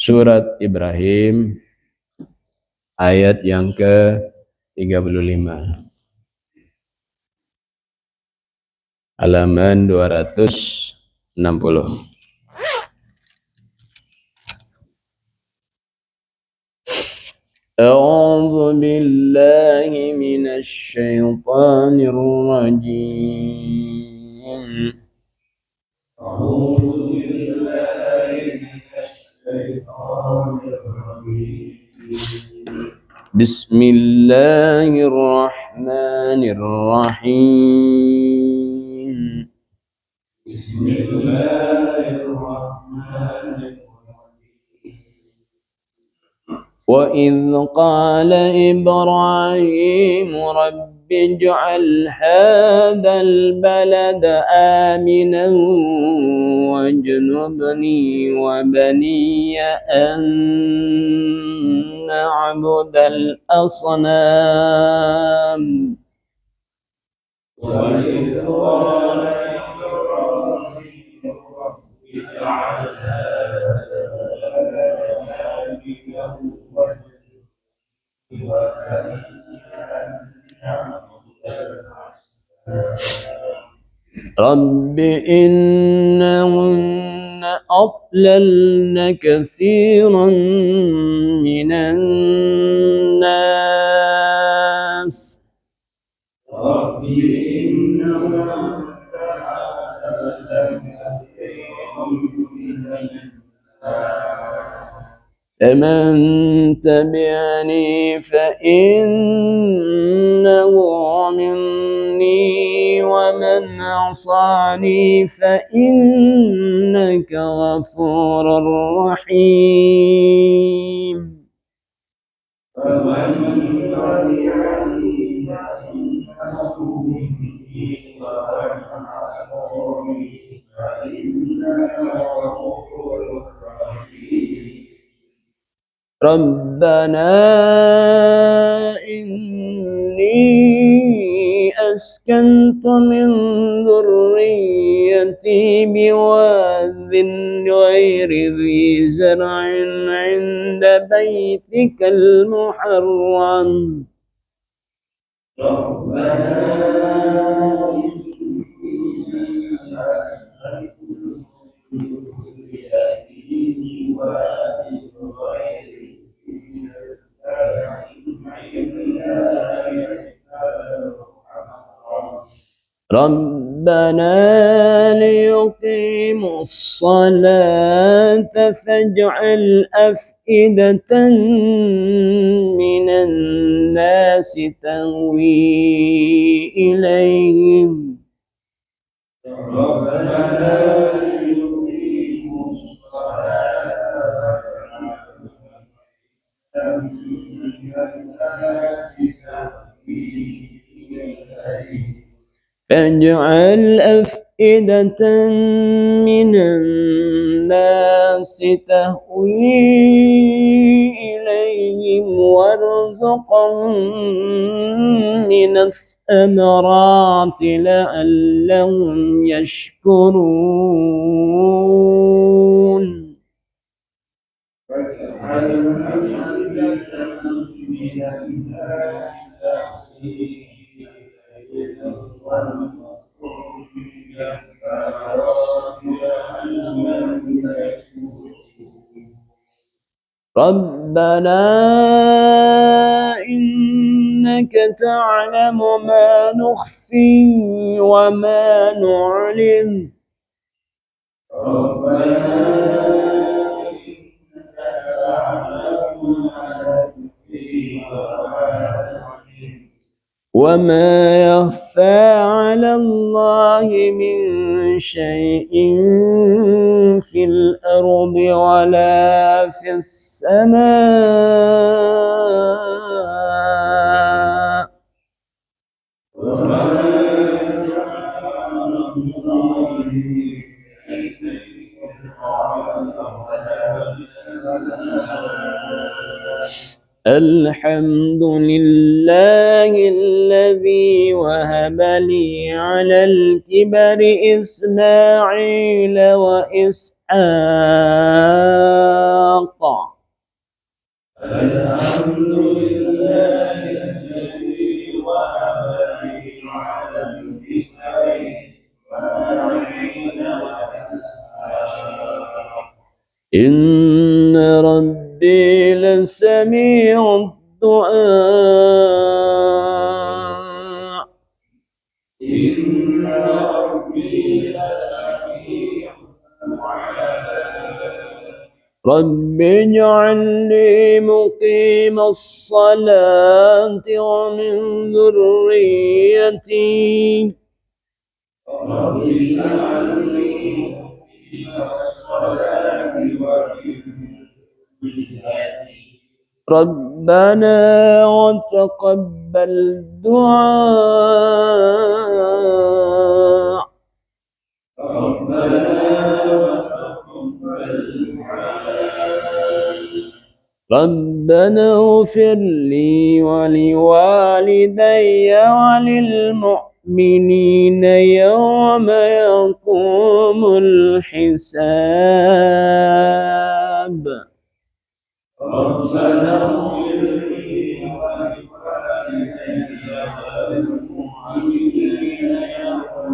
Surat Ibrahim ayat yang ke-35. Halaman 260. A'udzu billahi minasy syaithanir rajim. A'udzu billahi minasy syaithanir rajim. Bismillahirrahmanirrahim. وإذ قال إبراهيم رب اجعل هذا البلد آمنا واجنبني وبني أن نعبد الأصنام. وإذ قال إبراهيم رب اجعل هذا البلد آمنا رب إنهن أضللن كثيرا من الناس. رب إنهن أضللن كثيرا من الناس فمن تبعني فإنه مني ومن عصاني فإنك غفور رحيم. فمن تبعني فإنه مني ومن عصاني فإنك غفور رحيم. ربنا إني أسكنت من ذريتي بواد غير ذي زرع عند بيتك المحرم. ربنا إني أسكنت من ذريتي بواد غير ربنا ليقيموا الصلاة فاجعل أفئدة من الناس تهوي إليهم. ربنا ليقيموا الصلاة فاجعل أفئدة من الناس تهوي إليهم وارزقهم من الثمرات لعلهم يشكرون. ربنا إنك تعلم ما نخفي وما نعلن. ربنا إنك تعلم ما نخفي وما نعلن وما يخفى على الله من شيء في الأرض ولا في السماء. الحمد لله الذي وهب لي على الكبر إسماعيل وإسحاق الحاقة الحمد لله الذي وهب لي على الكبر إسماعيل وإسحاق إن ربي لسميع الدعاء إن ربي لسميع الدعاء رب اجعلني مقيم الصلاة ومن ذريتي رب اجعلني مقيم الصلاة ومن ذريتي ربنا وتقبل دعاء ربنا وتقبل دعاء ربنا اغفر لي ولوالدي وللمؤمنين يوم يقوم الحساب ربنا اغفر لي ولوالدي وللمؤمنين يوم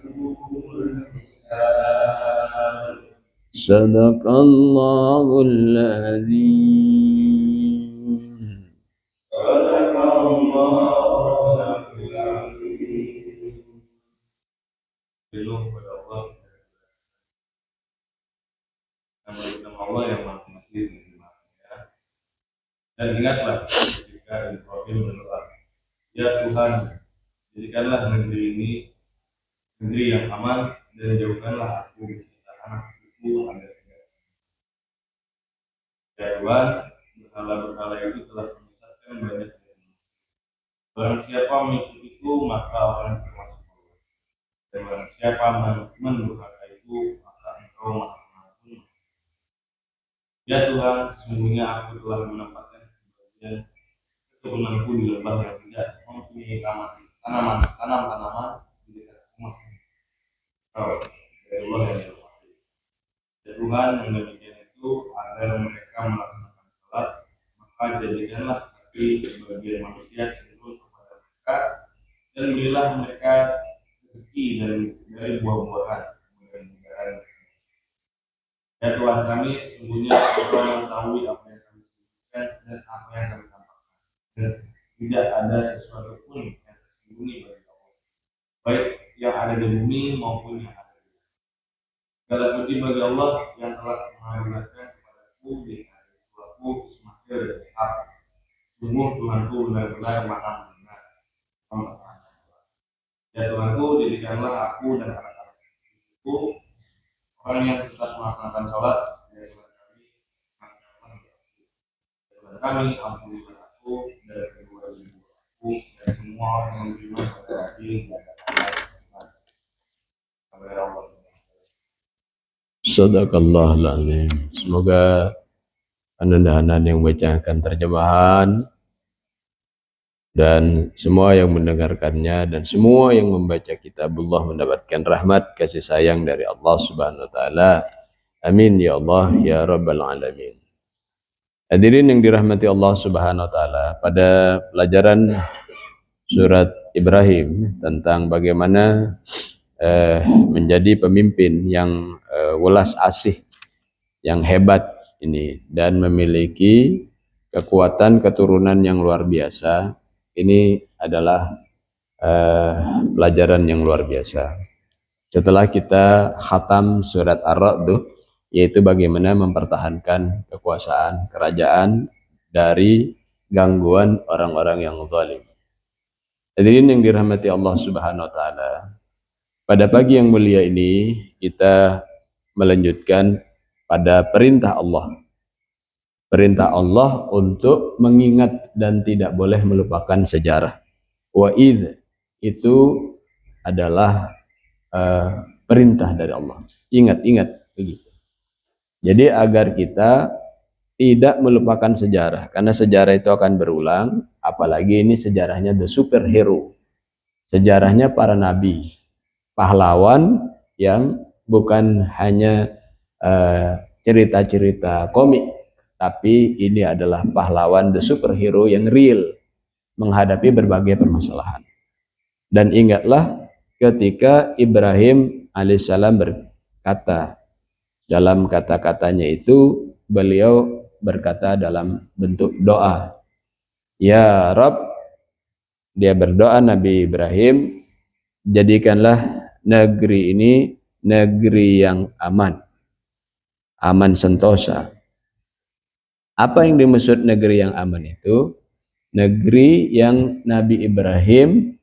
يقوم الحساب صدق الله العظيم. صدق الله العظيم. Belum kepada Allah, nama Allah yang maha pengasih dan maha penyayang. Dan ingatlah ketika Ibrahim berdoa, ya Tuhan, jadikanlah negeri ini negeri yang aman dan jauhkanlah aku beserta anak cucuku agar tidak. Ya Tuhan, berhala-berhala itu telah menyesatkan banyak dari. Barang siapa mengikutiku maka orang termasuk Allah. Dan barang siapa mendurhakaiku maka Engkau maha pengampun. Ya Tuhan, sesungguhnya aku telah menempatkan sebagian keturunanku di lembah yang tidak mempunyai tanaman-tanaman di dekat rumah. Kau, dari Allah yang dirahmati. Ya Tuhan, yang demikian itu agar mereka melaksanakan salat, maka jadikanlah kami sebagai manusia cenderung kepada mereka dan berilah mereka rezeki dari buah-buahan dan negara. Ya Tuhan kami, sesungguhnya Engkau mengetahui apa yang kami sebutkan dan apa yang kami tampakkan. Dan tidak ada sesuatu pun yang tersembunyi bagi Allah, baik yang ada di bumi maupun yang ada di langit. Segala puji bagi Allah yang telah menganugerahkan kepadaku di hari tuaku Ismail dan Ishak. Sungguh Tuhanku benar-benar maha mendengar. Ya Tuhanku, jadikanlah aku dan anak-anak cucuku orang yang tetap melaksanakan sholat. Ya Tuhan kami, ampunilah aku dan kedua ibu aku dan semua orang yang beriman pada Nabi dan kepada Allah. Sadaqallahul azim. Semoga Ananda yang membacakan terjemahan dan semua yang mendengarkannya dan semua yang membaca kitabullah mendapatkan rahmat kasih sayang dari Allah Subhanahu wa taala. Amin ya Allah ya rabbal alamin. Hadirin yang dirahmati Allah Subhanahu wa taala, pada pelajaran surat Ibrahim tentang bagaimana menjadi pemimpin yang welas asih, yang hebat ini dan memiliki kekuatan keturunan yang luar biasa. Ini adalah pelajaran yang luar biasa. Setelah kita khatam surat Ar-Ra'd, yaitu bagaimana mempertahankan kekuasaan kerajaan dari gangguan orang-orang yang zalim. Hadirin yang dirahmati Allah Subhanahu wa taala, pada pagi yang mulia ini kita melanjutkan pada perintah Allah. Perintah Allah untuk mengingat dan tidak boleh melupakan sejarah. Wa'idh itu adalah perintah dari Allah. Ingat begitu. Jadi agar kita tidak melupakan sejarah, karena sejarah itu akan berulang, apalagi ini sejarahnya the superhero. Sejarahnya para nabi, pahlawan yang bukan hanya cerita-cerita komik, tapi ini adalah pahlawan, the superhero yang real menghadapi berbagai permasalahan. Dan ingatlah ketika Ibrahim alaihissalam berkata, dalam kata-katanya itu beliau berkata dalam bentuk doa, ya Rabb, dia berdoa Nabi Ibrahim, jadikanlah negeri ini negeri yang aman, aman sentosa. Apa yang dimaksud negeri yang aman itu? Negeri yang Nabi Ibrahim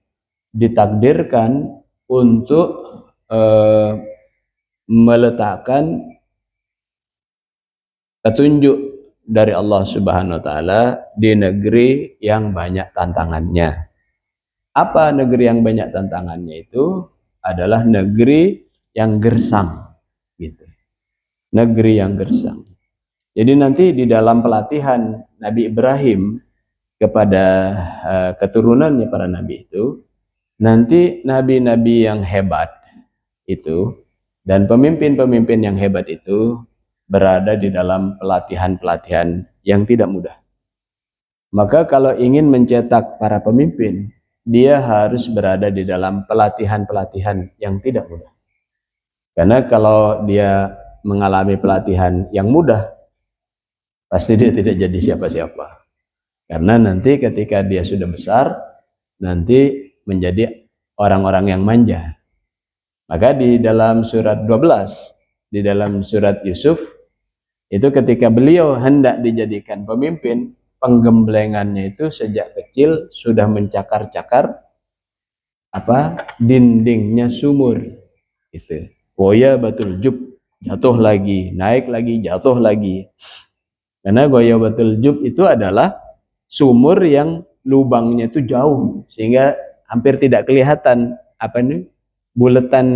ditakdirkan untuk meletakkan petunjuk dari Allah Subhanahu wa taala di negeri yang banyak tantangannya. Apa negeri yang banyak tantangannya itu? Adalah negeri yang gersang gitu. Negeri yang gersang. Jadi nanti di dalam pelatihan Nabi Ibrahim kepada keturunannya para nabi itu, nanti nabi-nabi yang hebat itu dan pemimpin-pemimpin yang hebat itu berada di dalam pelatihan-pelatihan yang tidak mudah. Maka kalau ingin mencetak para pemimpin, dia harus berada di dalam pelatihan-pelatihan yang tidak mudah. Karena kalau dia mengalami pelatihan yang mudah, pasti dia tidak jadi siapa-siapa. Karena nanti ketika dia sudah besar, nanti menjadi orang-orang yang manja. Maka di dalam surat 12, di dalam surat Yusuf, itu ketika beliau hendak dijadikan pemimpin, penggemblengannya itu sejak kecil sudah mencakar-cakar dindingnya sumur. Itu. Goya batul jub, jatuh lagi, naik lagi, jatuh lagi. Karena goya batul jub itu adalah sumur yang lubangnya itu jauh sehingga hampir tidak kelihatan bulatan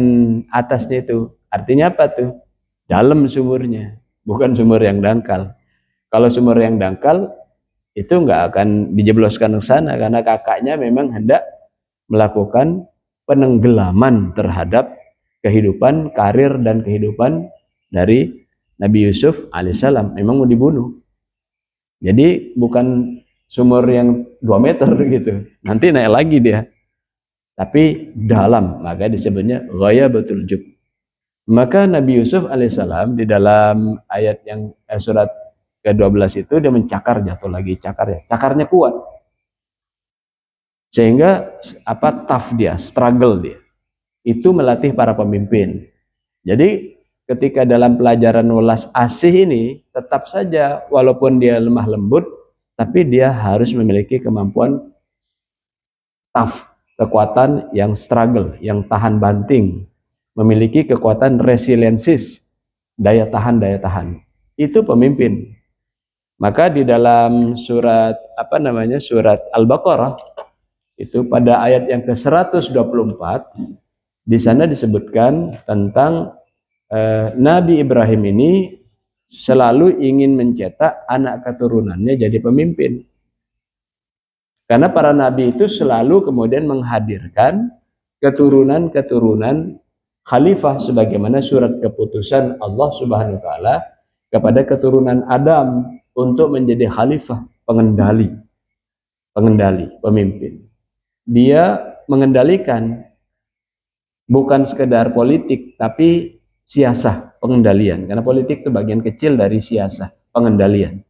atasnya itu. Artinya apa tuh? Dalam sumurnya, bukan sumur yang dangkal. Kalau sumur yang dangkal itu nggak akan dijebloskan ke sana karena kakaknya memang hendak melakukan penenggelaman terhadap kehidupan, karir dan kehidupan dari Nabi Yusuf alaihissalam. Memang mau dibunuh. Jadi bukan sumur yang 2 meter gitu. Nanti naik lagi dia. Tapi dalam, maka disebutnya ghayabatul jub. Maka Nabi Yusuf alaihissalam di dalam ayat yang surat ke-12 itu dia mencakar, jatuh lagi, cakarnya kuat. Sehingga tough dia, struggle dia. Itu melatih para pemimpin. Jadi ketika dalam pelajaran welas asih ini, tetap saja walaupun dia lemah lembut, tapi dia harus memiliki kemampuan tough, kekuatan yang struggle, yang tahan banting, memiliki kekuatan resiliensis, daya tahan. Itu pemimpin. Maka di dalam surat surat Al-Baqarah itu pada ayat yang ke-124 di sana disebutkan tentang Nabi Ibrahim ini selalu ingin mencetak anak keturunannya jadi pemimpin. Karena para nabi itu selalu kemudian menghadirkan keturunan-keturunan khalifah sebagaimana surat keputusan Allah Subhanahu wa taala kepada keturunan Adam untuk menjadi khalifah, pengendali, pemimpin. Dia mengendalikan bukan sekedar politik tapi siasah, pengendalian. Karena politik itu bagian kecil dari siasah, pengendalian.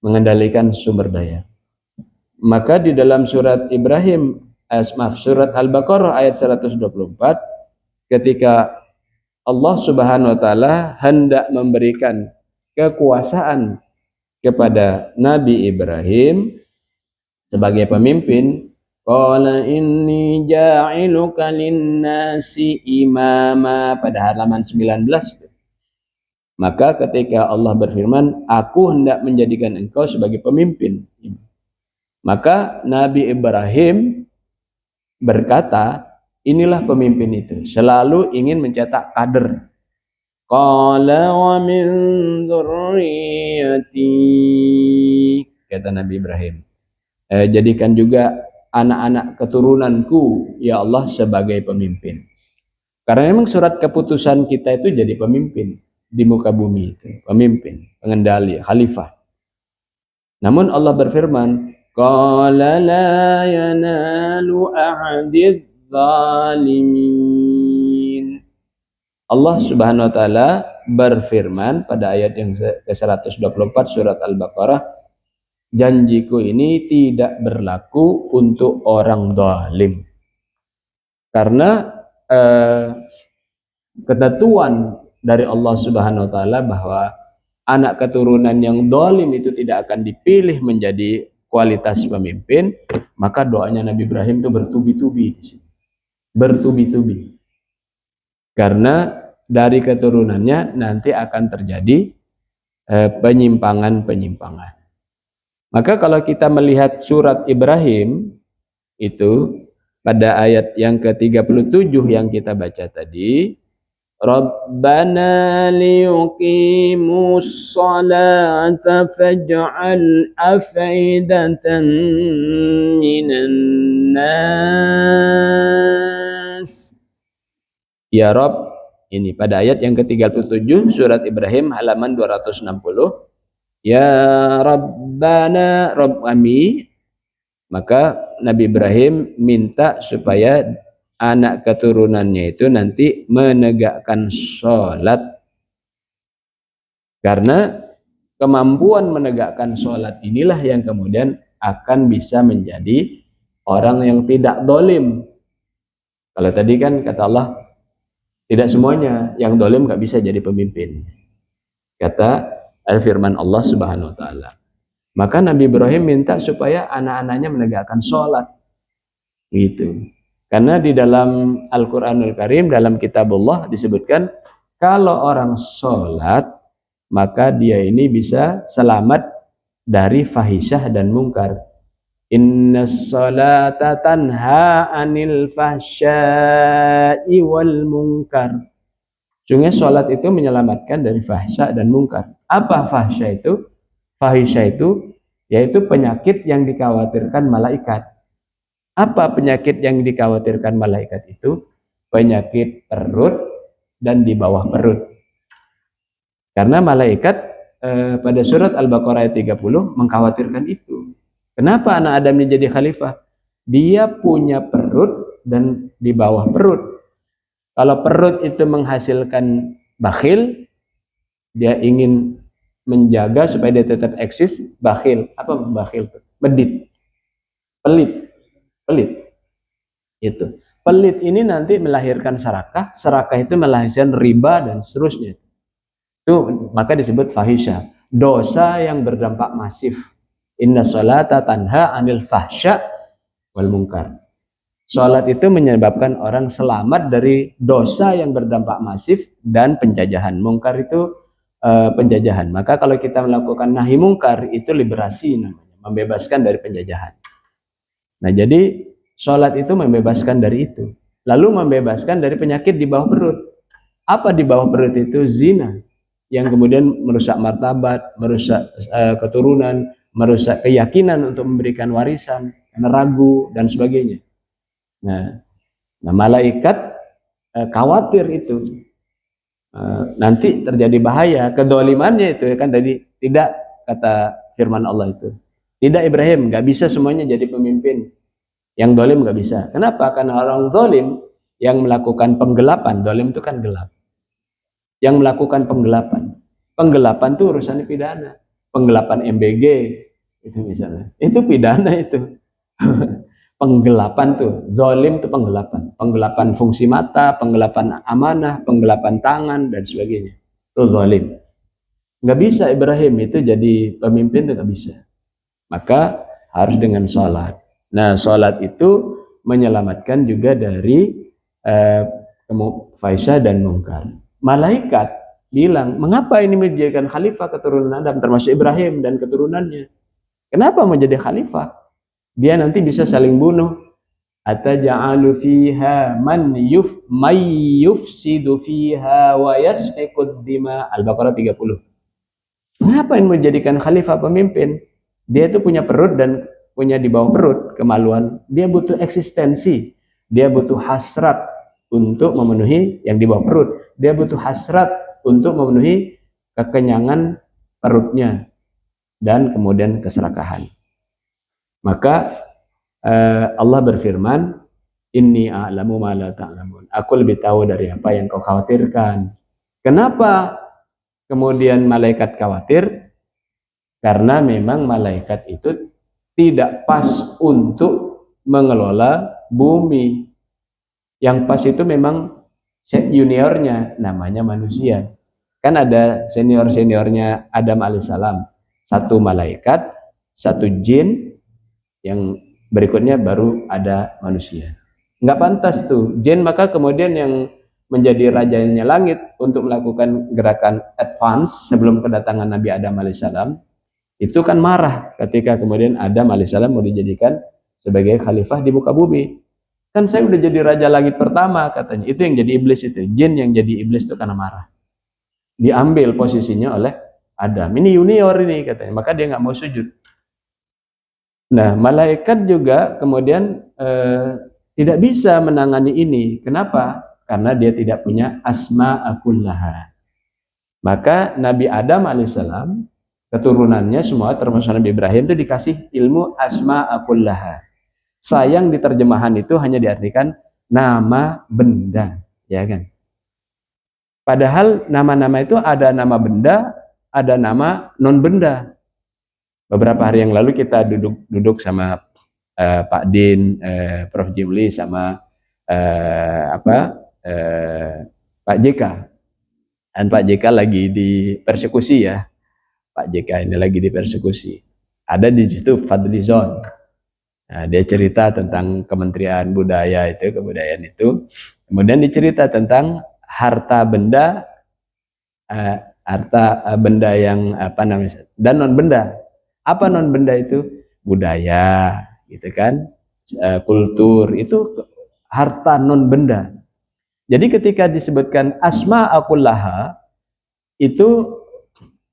Mengendalikan sumber daya. Maka di dalam surat surat Al-Baqarah ayat 124 ketika Allah Subhanahu wa taala hendak memberikan kekuasaan kepada Nabi Ibrahim sebagai pemimpin, qala inni ja'iluka lin-nasi imama pada halaman 19. Maka ketika Allah berfirman, aku hendak menjadikan engkau sebagai pemimpin. Maka Nabi Ibrahim berkata, inilah pemimpin itu, selalu ingin mencetak kader. Qala wa min dzurriyyati, kata Nabi Ibrahim, jadikan juga anak-anak keturunanku ya Allah sebagai pemimpin. Karena memang surat keputusan kita itu jadi pemimpin. di muka bumi itu, pemimpin, pengendali, khalifah. Namun Allah berfirman, qala la yanalu ahdiz zalimin. Allah Subhanahu wa taala berfirman pada ayat yang ke-124 surat Al-Baqarah, janjiku ini tidak berlaku untuk orang zalim. Karena ketentuan dari Allah Subhanahu wa taala bahwa anak keturunan yang zalim itu tidak akan dipilih menjadi kualitas pemimpin, maka doanya Nabi Ibrahim itu bertubi-tubi di sini. Bertubi-tubi. Karena dari keturunannya nanti akan terjadi penyimpangan-penyimpangan. Maka kalau kita melihat surat Ibrahim itu pada ayat yang ke-37 yang kita baca tadi, Rabbana liyuqimus salata faj'al af'idatan minan nas. Ya Rabb, ini pada ayat yang ke-37 surat Ibrahim halaman 260. Ya Rabbana, Rabb kami. Maka Nabi Ibrahim minta supaya anak keturunannya itu nanti menegakkan sholat. Karena kemampuan menegakkan sholat inilah yang kemudian akan bisa menjadi orang yang tidak zalim. Kalau tadi kan kata Allah, tidak semuanya yang zalim gak bisa jadi pemimpin. Kata al-firman Allah Subhanahu wa taala. Maka Nabi Ibrahim minta supaya anak-anaknya menegakkan sholat. Gitu. Karena di dalam Al-Qur'anul Karim, dalam kitabullah disebutkan kalau orang sholat maka dia ini bisa selamat dari fahisyah dan mungkar. Innas sholata tanha 'anil fahsya'i wal munkar. Sungguh sholat itu menyelamatkan dari fahsya dan mungkar. Apa fahsya itu? Fahisya itu yaitu penyakit yang dikhawatirkan malaikat. Apa penyakit yang dikhawatirkan malaikat itu? Penyakit perut dan di bawah perut. Karena malaikat pada surat Al-Baqarah ayat 30 mengkhawatirkan itu. Kenapa anak Adam ini jadi khalifah? Dia punya perut dan di bawah perut. Kalau perut itu menghasilkan bakhil, dia ingin menjaga supaya dia tetap eksis, bakhil. Apa bakhil itu? Medit. Pelit. Itu. Pelit ini nanti melahirkan serakah, serakah itu melahirkan riba dan seterusnya. Itu maka disebut fahisya. Dosa yang berdampak masif. Inna sholata tanha 'anil fahsya wal munkar. Sholat itu menyebabkan orang selamat dari dosa yang berdampak masif dan penjajahan. Mungkar itu penjajahan. Maka kalau kita melakukan nahi mungkar itu liberasi namanya, membebaskan dari penjajahan. Nah, jadi sholat itu membebaskan dari itu. Lalu membebaskan dari penyakit di bawah perut. Apa di bawah perut itu? Zina. Yang kemudian merusak martabat, merusak keturunan, merusak keyakinan untuk memberikan warisan, ragu dan sebagainya. Nah malaikat khawatir itu nanti terjadi bahaya, kedolimannya itu kan tadi tidak, kata firman Allah itu. Tidak Ibrahim, nggak bisa semuanya jadi pemimpin. Yang dolim nggak bisa. Kenapa? Karena orang dolim yang melakukan penggelapan, dolim itu kan gelap. Yang melakukan penggelapan itu urusannya pidana. Penggelapan MBG itu misalnya, itu pidana itu. Penggelapan tuh, zalim tuh penggelapan fungsi mata, penggelapan amanah, penggelapan tangan dan sebagainya. Itu zalim. Nggak bisa Ibrahim itu jadi pemimpin, nggak bisa. Maka harus dengan sholat. Nah, sholat itu menyelamatkan juga dari fahisya dan mungkar. Malaikat bilang, mengapa ini menjadikan khalifah keturunan Adam termasuk Ibrahim dan keturunannya? Kenapa menjadi khalifah? Dia nanti bisa saling bunuh. Ataja'alu fiha man yufsidu fiha wa yasfikud dima. Al-Baqarah 30. Kenapa yang menjadikan khalifah pemimpin? Dia itu punya perut dan punya di bawah perut kemaluan. Dia butuh eksistensi. Dia butuh hasrat untuk memenuhi yang di bawah perut. Dia butuh hasrat untuk memenuhi kekenyangan perutnya dan kemudian keserakahan. Maka Allah berfirman, inni a'lamu ma la ta'lamun. Aku lebih tahu dari apa yang kau khawatirkan. Kenapa kemudian malaikat khawatir? Karena memang malaikat itu tidak pas untuk mengelola bumi. Yang pas itu memang juniornya, namanya manusia. Kan ada senior-seniornya Adam alaihissalam. Satu malaikat, satu jin, yang berikutnya baru ada manusia. Nggak pantas tuh jin, maka kemudian yang menjadi rajanya langit untuk melakukan gerakan advance sebelum kedatangan Nabi Adam alaihissalam, itu kan marah ketika kemudian Adam alaihissalam mau dijadikan sebagai khalifah di muka bumi. Kan saya udah jadi raja langit pertama katanya. Itu yang jadi iblis itu. Jin yang jadi iblis itu karena marah. Diambil posisinya oleh Adam. Ini junior ini katanya. Maka dia nggak mau sujud. Nah, malaikat juga kemudian tidak bisa menangani ini. Kenapa? Karena dia tidak punya asma'akullaha. Maka Nabi Adam alaihissalam, keturunannya semua termasuk Nabi Ibrahim itu dikasih ilmu asma'akullaha. Sayang di terjemahan itu hanya diartikan nama benda, ya kan? Padahal nama-nama itu ada nama benda, ada nama non benda. Beberapa hari yang lalu kita duduk sama Pak Din, Prof Jimli sama Pak JK. Dan Pak JK lagi dipersekusi ya. Pak JK ini lagi dipersekusi. Ada di situ Fadlizon. Nah, dia cerita tentang Kementerian Budaya itu, kebudayaan itu. Kemudian dicerita tentang harta benda yang apa namanya, dan non benda. Apa non benda itu? Budaya, gitu kan? Kultur itu harta non benda. Jadi ketika disebutkan asma'akullaha, itu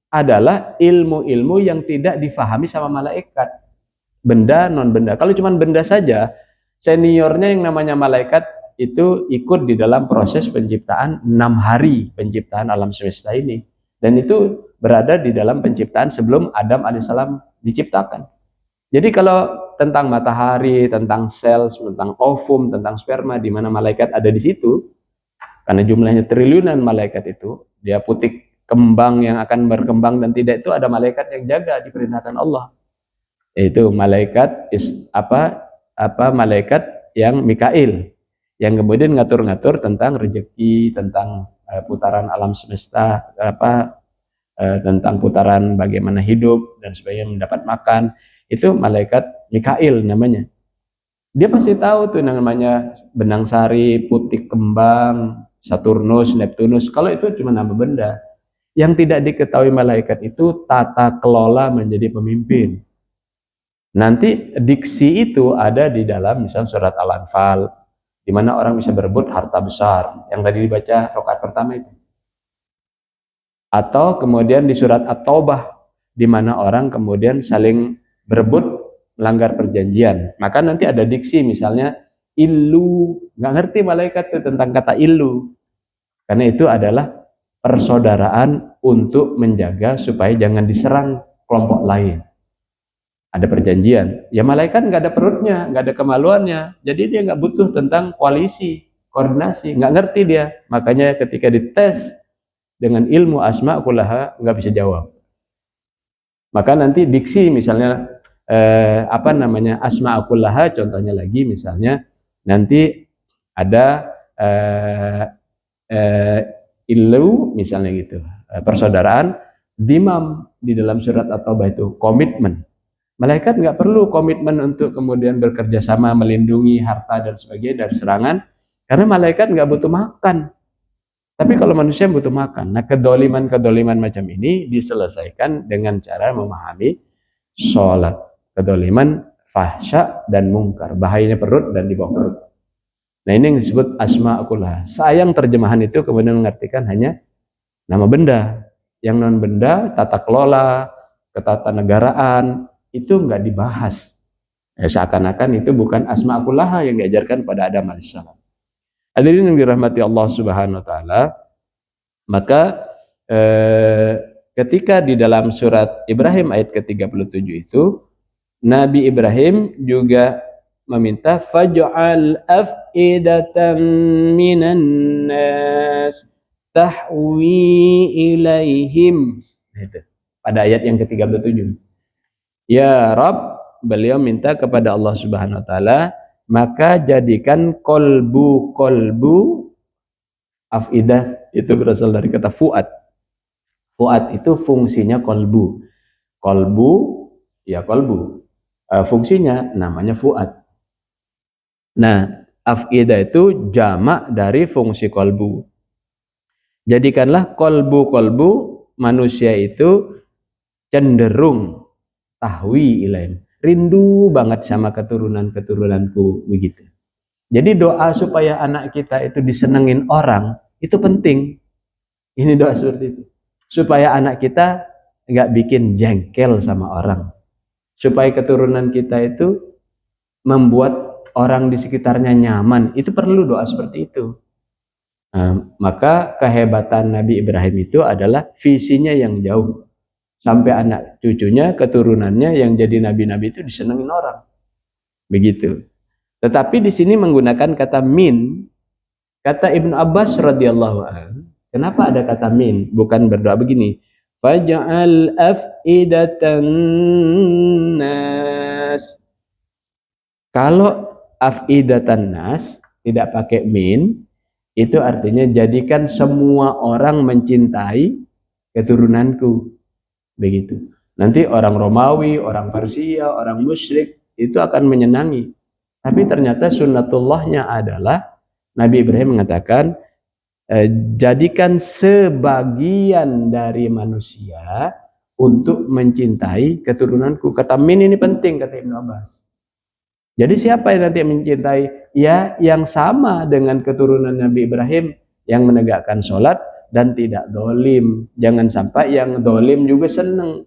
adalah ilmu-ilmu yang tidak difahami sama malaikat. Benda non benda. Kalau cuma benda saja, seniornya yang namanya malaikat itu ikut di dalam proses penciptaan 6 hari penciptaan alam semesta ini, dan itu berada di dalam penciptaan sebelum Adam alaihissalam diciptakan. Jadi kalau tentang matahari, tentang sel, tentang ovum, tentang sperma, di mana malaikat ada di situ, karena jumlahnya triliunan malaikat itu, dia putik kembang yang akan berkembang dan tidak, itu ada malaikat yang jaga, diperintahkan Allah. Itu malaikat malaikat yang Mikail, yang kemudian ngatur-ngatur tentang rezeki, tentang putaran alam semesta, tentang putaran bagaimana hidup dan sebagainya, mendapat makan. Itu malaikat Mikail namanya. Dia pasti tahu tuh namanya benang sari, putik kembang, Saturnus, Neptunus. Kalau itu cuma nama benda. Yang tidak diketahui malaikat itu tata kelola menjadi pemimpin. Nanti diksi itu ada di dalam misal surat Al-Anfal, di mana orang bisa berebut harta besar yang tadi dibaca rakaat pertama itu. Atau kemudian di surat At-Taubah, di mana orang kemudian saling berebut melanggar perjanjian. Maka nanti ada diksi misalnya illu, nggak ngerti malaikat itu tentang kata illu. Karena itu adalah persaudaraan untuk menjaga supaya jangan diserang kelompok lain. Ada perjanjian, ya malaikat nggak ada perutnya, nggak ada kemaluannya, jadi dia nggak butuh tentang koalisi, koordinasi, nggak ngerti dia. Makanya ketika dites dengan ilmu asma kullaha nggak bisa jawab. Maka nanti diksi misalnya asma kullaha, contohnya lagi misalnya nanti ada ilmu misalnya gitu, persaudaraan, dimam di dalam surat At-Taubah itu komitmen. Malaikat nggak perlu komitmen untuk kemudian bekerja sama melindungi harta dan sebagainya dari serangan, karena malaikat nggak butuh makan. Tapi kalau manusia butuh makan. Nah, kedoliman macam ini diselesaikan dengan cara memahami sholat. Kedoliman fahsya dan mungkar, bahayanya perut dan di bawah perut. Nah, ini yang disebut asma'ullah. Sayang terjemahan itu kemudian mengartikan hanya nama benda. Yang non benda, tata kelola, ketatanegaraan, itu nggak dibahas. Seakan-akan itu bukan asma'ullah yang diajarkan pada Adam alaihissalam. Hadirin yang dirahmati Allah Subhanahu wa taala, maka ketika di dalam surat Ibrahim ayat ke-37 itu Nabi Ibrahim juga meminta faj'al af'idatan minan nas tahwi ilaihim. Itu. Pada ayat yang ke-37. Ya Rabb, beliau minta kepada Allah Subhanahu wa taala, maka jadikan kolbu afidah itu berasal dari kata fuad. Fuad itu fungsinya kolbu. Kolbu ya kolbu. Fungsinya namanya fuad. Nah, afidah itu jamak dari fungsi kolbu. Jadikanlah kolbu manusia itu cenderung tahwi ilaim, rindu banget sama keturunanku begitu. Jadi doa supaya anak kita itu disenengin orang itu penting. Ini doa seperti itu. Supaya anak kita nggak bikin jengkel sama orang. Supaya keturunan kita itu membuat orang di sekitarnya nyaman. Itu perlu doa seperti itu. Maka kehebatan Nabi Ibrahim itu adalah visinya yang jauh. Sampai anak cucunya, keturunannya yang jadi nabi-nabi itu disenengin orang. Begitu. Tetapi di sini menggunakan kata min. Kata Ibnu Abbas radhiyallahu anhu, kenapa ada kata min? Bukan berdoa begini. Faj'al af'idatan nas. Kalau af'idatan nas tidak pakai min, itu artinya jadikan semua orang mencintai keturunanku. Begitu. Nanti orang Romawi, orang Persia, orang musyrik itu akan menyenangi. Tapi ternyata sunnatullahnya adalah Nabi Ibrahim mengatakan, jadikan sebagian dari manusia untuk mencintai keturunanku. Kata min ini penting, kata Ibnu Abbas. Jadi siapa yang nanti mencintai? Ya, yang sama dengan keturunan Nabi Ibrahim yang menegakkan sholat dan tidak dolim. Jangan sampai yang dolim juga senang.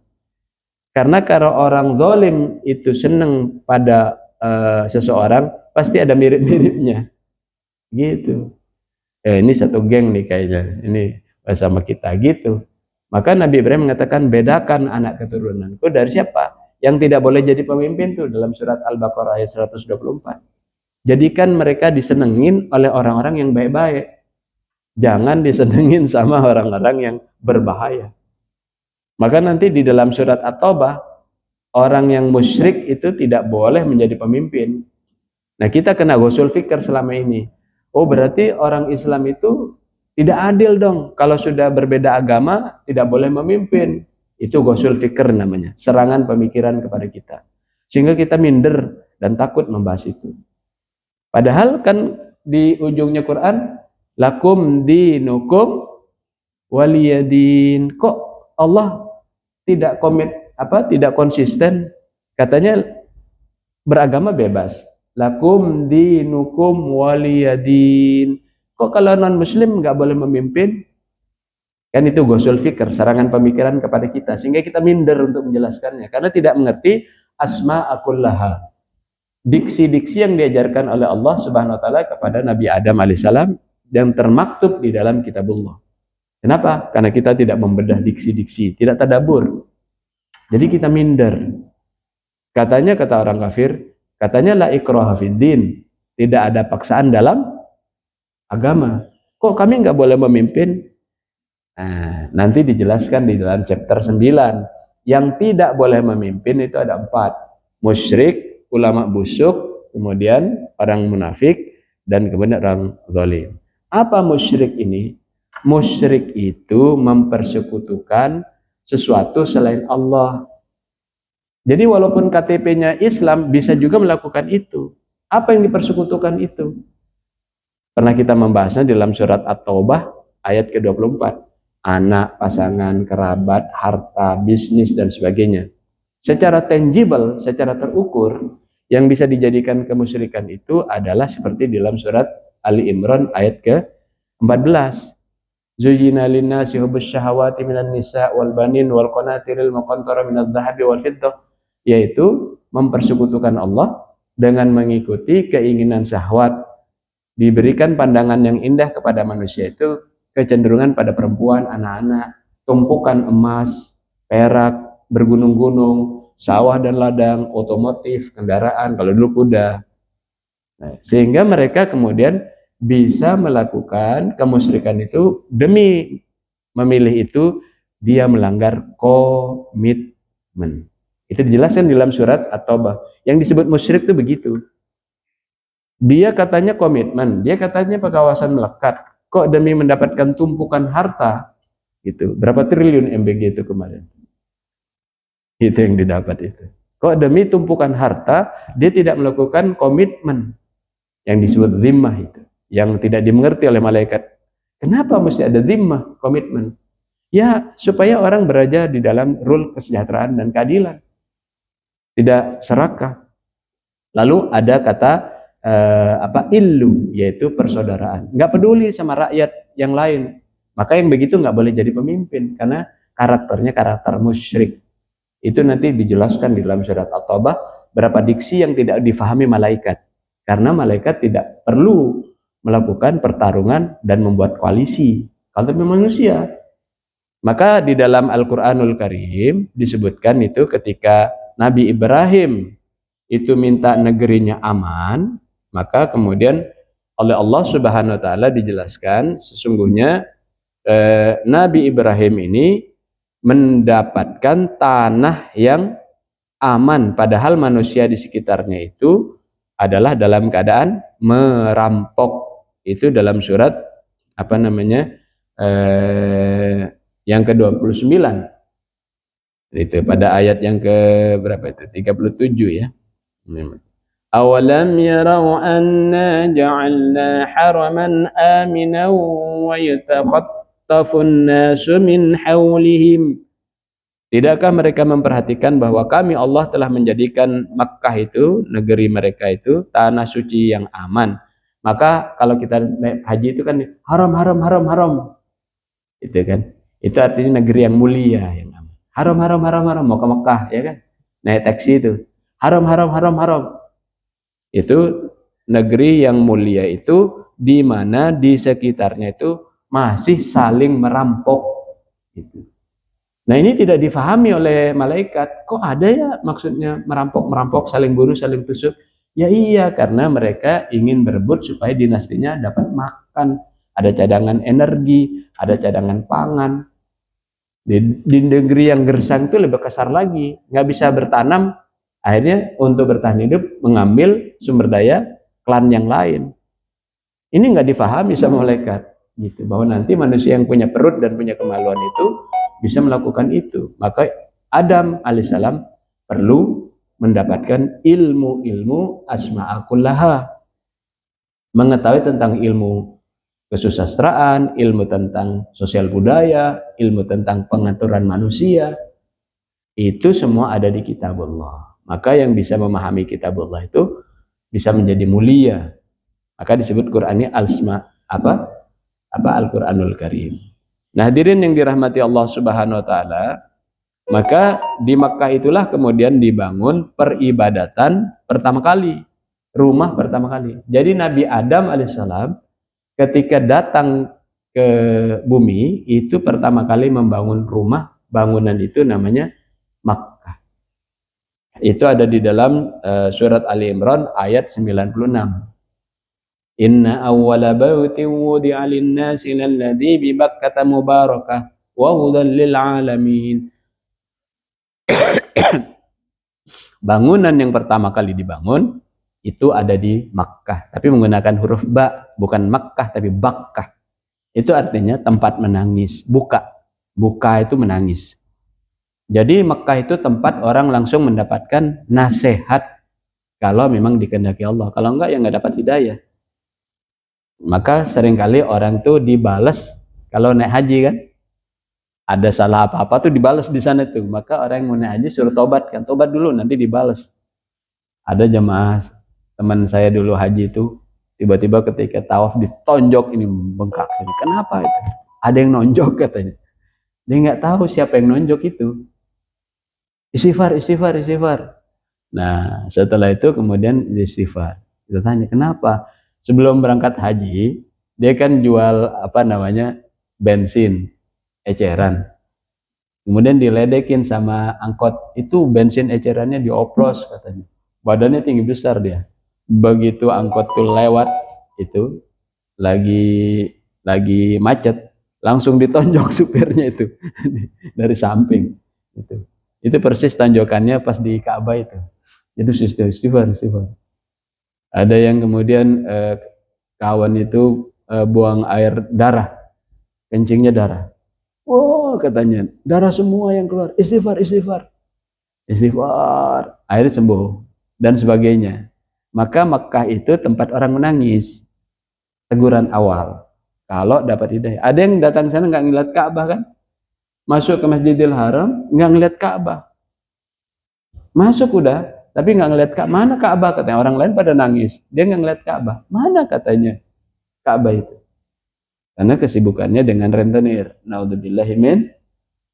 Karena kalau orang dolim itu senang pada seseorang, pasti ada mirip-miripnya. Gitu. Ini satu geng nih kayaknya. Ini sama kita gitu. Maka Nabi Ibrahim mengatakan, bedakan anak keturunanku dari siapa? Yang tidak boleh jadi pemimpin tuh dalam surat Al-Baqarah ayat 124. Jadikan mereka disenengin oleh orang-orang yang baik-baik. Jangan disenengin sama orang-orang yang berbahaya. Maka nanti di dalam surat At-Taubah, orang yang musyrik itu tidak boleh menjadi pemimpin. Nah, kita kena ghusul fikr selama ini. Oh, berarti orang Islam itu tidak adil dong. Kalau sudah berbeda agama, tidak boleh memimpin. Itu ghusul fikr namanya. Serangan pemikiran kepada kita. Sehingga kita minder dan takut membahas itu. Padahal kan di ujungnya Quran, lakum dinukum waliyadin. Kok Allah tidak tidak konsisten? Katanya beragama bebas. Lakum dinukum waliyadin. Kok kalau non muslim nggak boleh memimpin? Kan itu ghusul fikr, serangan pemikiran kepada kita, sehingga kita minder untuk menjelaskannya karena tidak mengerti asma'akullaha. Diksi-diksi yang diajarkan oleh Allah Subhanahu wa taala kepada Nabi Adam alaihissalam yang termaktub di dalam kitabullah. Kenapa? Karena kita tidak membedah diksi-diksi, tidak tadabbur. Jadi kita minder. Katanya, kata orang kafir, katanya la ikraha fiddin, tidak ada paksaan dalam agama. Kok kami nggak boleh memimpin? Nah, nanti dijelaskan di dalam chapter 9. Yang tidak boleh memimpin itu ada 4. Musyrik, ulama busuk, kemudian orang munafik, dan kemudian orang zalim. Apa musyrik ini? Musyrik itu mempersekutukan sesuatu selain Allah. Jadi walaupun KTP-nya Islam bisa juga melakukan itu. Apa yang dipersekutukan itu? Pernah kita membahasnya dalam surat At-Taubah ayat ke-24. Anak, pasangan, kerabat, harta, bisnis, dan sebagainya. Secara tangible, secara terukur, yang bisa dijadikan kemusyrikan itu adalah seperti dalam surat Ali Imran ayat ke-14. Zuyyina linnasi hubbus syahawati minan nisa wal banin wal qanatiril muqantara minadh dhahabi wal fiddah, yaitu mempersekutukan Allah dengan mengikuti keinginan syahwat. Diberikan pandangan yang indah kepada manusia itu kecenderungan pada perempuan, anak-anak, tumpukan emas, perak, bergunung-gunung, sawah dan ladang, otomotif, kendaraan, kalau dulu kuda. Nah, sehingga mereka kemudian bisa melakukan kemusyrikan itu demi memilih itu dia melanggar komitmen. Itu dijelaskan di dalam surat At-Taubah. Yang disebut musyrik itu begitu. Dia katanya komitmen, dia katanya pengawasan melekat. Kok demi mendapatkan tumpukan harta, gitu. Berapa triliun MBG itu kemarin? Itu yang didapat itu. Kok demi tumpukan harta, dia tidak melakukan komitmen yang disebut zimmah itu, yang tidak dimengerti oleh malaikat. Kenapa mesti ada zimmah, komitmen? Ya, supaya orang berada di dalam rule kesejahteraan dan keadilan, tidak serakah. Lalu ada kata illu, yaitu persaudaraan. Nggak peduli sama rakyat yang lain. Maka yang begitu nggak boleh jadi pemimpin, karena karakternya karakter musyrik. Itu nanti dijelaskan di dalam surat At-Taubah, berapa diksi yang tidak difahami malaikat. Karena malaikat tidak perlu melakukan pertarungan dan membuat koalisi. Kalau manusia, maka di dalam Al-Quranul Karim disebutkan itu ketika Nabi Ibrahim itu minta negerinya aman, maka kemudian oleh Allah Subhanahu wa taala dijelaskan sesungguhnya Nabi Ibrahim ini mendapatkan tanah yang aman, padahal manusia di sekitarnya itu adalah dalam keadaan merampok. Itu dalam surat apa namanya yang ke-29. Itu pada ayat yang ke berapa itu? 37 ya. Awalam yarau anna ja'alna haraman aminan wa yatakhattafun nasu min hawlihim. Tidakkah mereka memperhatikan bahwa kami Allah telah menjadikan Makkah itu, negeri mereka itu, tanah suci yang aman. Maka kalau kita naik haji itu kan haram, haram, haram, haram. Itu kan. Itu artinya negeri yang mulia, yang aman. Haram, haram, haram, haram. Mau ke Makkah, ya kan. Naik taksi itu. Haram, haram, haram, haram. Itu negeri yang mulia itu di mana di sekitarnya itu masih saling merampok. Gitu. Nah ini tidak difahami oleh malaikat. Kok ada ya maksudnya merampok-merampok, saling bunuh, saling tusuk? Ya iya, karena mereka ingin berebut supaya dinastinya dapat makan. Ada cadangan energi, ada cadangan pangan. Di negeri yang gersang itu lebih kasar lagi. Nggak bisa bertanam, akhirnya untuk bertahan hidup mengambil sumber daya klan yang lain. Ini nggak difahami sama malaikat. Gitu, bahwa nanti manusia yang punya perut dan punya kemaluan itu bisa melakukan itu. Maka Adam alaihissalam perlu mendapatkan ilmu-ilmu asma'akullaha, mengetahui tentang ilmu kesusastraan, ilmu tentang sosial budaya, ilmu tentang pengaturan manusia. Itu semua ada di kitabullah. Maka yang bisa memahami kitabullah itu bisa menjadi mulia. Maka disebut Qur'annya Al-Quranul Karim. Nah, hadirin yang dirahmati Allah Subhanahu wa taala, maka di Makkah itulah kemudian dibangun peribadatan pertama kali, rumah pertama kali. Jadi Nabi Adam alaihissalam ketika datang ke bumi itu pertama kali membangun rumah, bangunan itu namanya Makkah. Itu ada di dalam surat Ali Imran ayat 96. Inna awwala baitin wudi'a lin-nasi lalladzi bi Bakkah mubarakah wa hudan lil alamin. Bangunan yang pertama kali dibangun itu ada di Makkah, tapi menggunakan huruf ba, bukan Makkah tapi Bakkah. Itu artinya tempat menangis, buka. Buka itu menangis. Jadi Makkah itu tempat orang langsung mendapatkan nasihat kalau memang dikehendaki Allah. Kalau enggak ya enggak dapat hidayah. Maka seringkali orang tuh dibalas kalau naik haji kan, ada salah apa-apa tuh dibalas di sana tuh. Maka orang yang mau naik haji suruh tobat kan, tobat dulu nanti dibalas. Ada jemaah teman saya dulu haji itu tiba-tiba ketika tawaf ditonjok ini bengkak sini. Kenapa itu? Ada yang nonjok katanya. Dia nggak tahu siapa yang nonjok itu. Istighfar, istighfar, istighfar. Nah setelah itu kemudian istighfar. Kita tanya kenapa? Sebelum berangkat haji, dia kan jual bensin, eceran. Kemudian diledekin sama angkot, itu bensin ecerannya dioplos katanya. Badannya tinggi besar dia. Begitu angkot tuh lewat itu lagi macet, langsung ditonjok supirnya itu dari samping. Itu persis tanjokannya pas di Ka'bah itu. Jadi istighfar, istighfar. Ada yang kemudian kawan itu buang air darah, kencingnya darah. Oh katanya, darah semua yang keluar. Istighfar, istighfar, istighfar. Akhirnya sembuh dan sebagainya. Maka Makkah itu tempat orang menangis. Teguran awal. Kalau dapat hidayah. Ada yang datang sana nggak ngeliat Ka'bah kan? Masuk ke Masjidil Haram nggak ngeliat Ka'bah. Masuk udah, tapi nggak ngeliat Ka'bah. Mana Ka'bah katanya? Orang lain pada nangis. Dia nggak ngeliat Ka'bah. Mana katanya Ka'bah itu? Karena kesibukannya dengan rentenir. Naudzubillahi min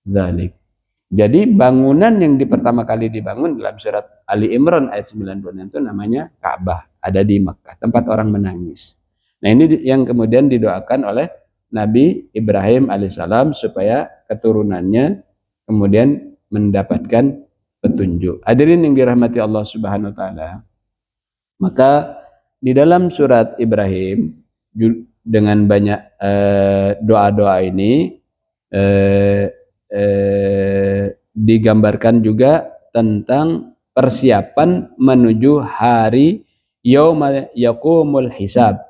dzalik. Jadi bangunan yang pertama kali dibangun dalam surat Ali Imran ayat 96 itu namanya Ka'bah, ada di Makkah, tempat orang menangis. Nah ini yang kemudian didoakan oleh Nabi Ibrahim alaihissalam supaya keturunannya kemudian mendapatkan petunjuk. Hadirin yang dirahmati Allah Subhanahu wa taala. Maka di dalam surat Ibrahim dengan banyak doa-doa ini digambarkan juga tentang persiapan menuju hari yauma yaqumul hisab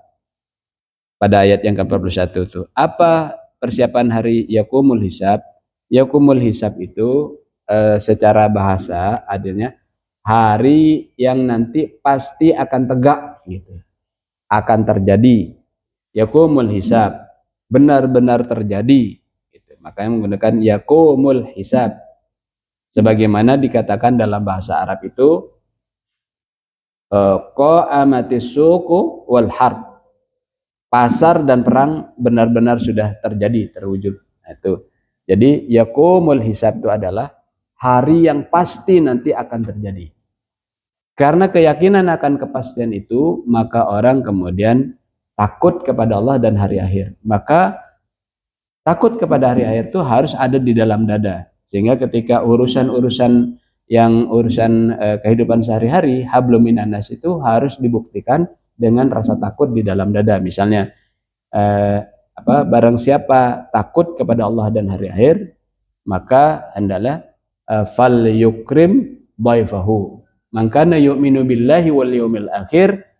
pada ayat yang ke-41 itu. Apa persiapan hari yaqumul hisab? Yaqumul hisab itu secara bahasa adanya hari yang nanti pasti akan tegak gitu. Akan terjadi. Yaqumul hisab, benar-benar terjadi gitu. Makanya menggunakan yaqumul hisab. Sebagaimana dikatakan dalam bahasa Arab itu qamatis suqu wal harb. Pasar dan perang benar-benar sudah terjadi, terwujud. Nah, itu. Jadi yaqumul hisab itu adalah hari yang pasti nanti akan terjadi. Karena keyakinan akan kepastian itu, maka orang kemudian takut kepada Allah dan hari akhir. Maka takut kepada hari akhir itu harus ada di dalam dada. Sehingga ketika urusan-urusan yang urusan kehidupan sehari-hari, hablum minan nas itu harus dibuktikan dengan rasa takut di dalam dada. Misalnya barang siapa takut kepada Allah dan hari akhir, maka hendaklah fal yukrim dhaifahu. Man kana yu'minu billahi wal yaumil akhir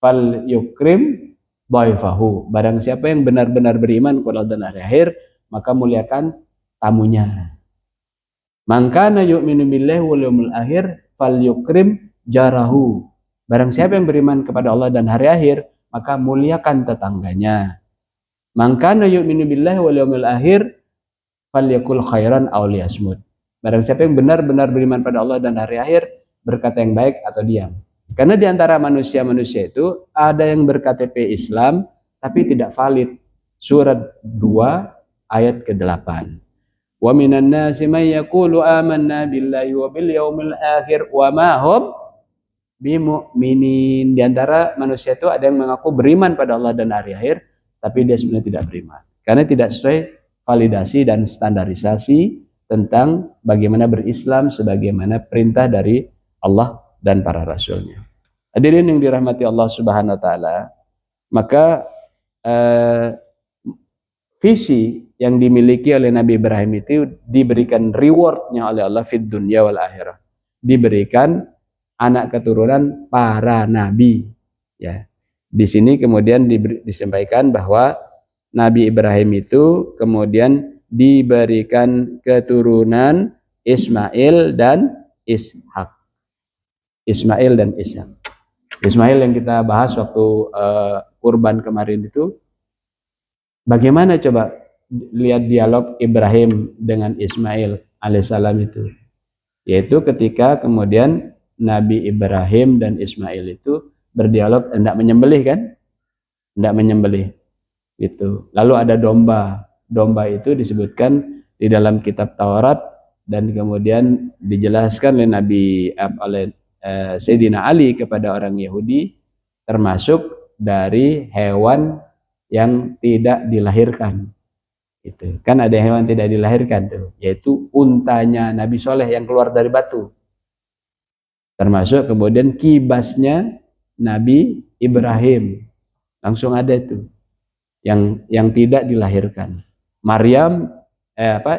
fal yukrim dhaifahu. Barang siapa yang benar-benar beriman kepada Allah dan hari akhir, maka muliakan tamunya. Man kana yu'minu billahi wal yaumil akhir fal yukrim jarahu. Barang siapa yang beriman kepada Allah dan hari akhir, maka muliakan tetangganya. Man kana yu'minu billahi wal yaumil akhir falyakul khairan aw liyasmut. Barang siapa yang benar-benar beriman pada Allah dan hari akhir, berkata yang baik atau diam. Karena di antara manusia-manusia itu ada yang berKTP Islam tapi tidak valid. Surat 2 ayat ke-8. Wa minan nasi may yaqulu amanna billahi wa bil yaumil akhir wa ma hum bimu'minin. Di antara manusia itu ada yang mengaku beriman pada Allah dan hari akhir tapi dia sebenarnya tidak beriman. Karena tidak sesuai validasi dan standarisasi tentang bagaimana berislam sebagaimana perintah dari Allah dan para rasulnya. Hadirin yang dirahmati Allah Subhanahu wa taala, maka visi yang dimiliki oleh Nabi Ibrahim itu diberikan rewardnya oleh Allah fid dunya wal akhirah. Diberikan anak keturunan para nabi. Ya. Di sini kemudian disampaikan bahwa Nabi Ibrahim itu kemudian diberikan keturunan Ismail dan Ishak. Ismail dan Ishak. Ismail yang kita bahas waktu kurban kemarin itu, bagaimana coba lihat dialog Ibrahim dengan Ismail alaihissalam itu, yaitu ketika kemudian Nabi Ibrahim dan Ismail itu berdialog hendak menyembelih kan, hendak menyembelih gitu. Lalu ada domba, domba itu disebutkan di dalam kitab Taurat dan kemudian dijelaskan oleh Sayyidina Ali kepada orang Yahudi termasuk dari hewan yang tidak dilahirkan Itu kan ada hewan tidak dilahirkan tuh, yaitu untanya Nabi Soleh yang keluar dari batu. Termasuk kemudian kibasnya Nabi Ibrahim, langsung ada itu yang tidak dilahirkan. Maryam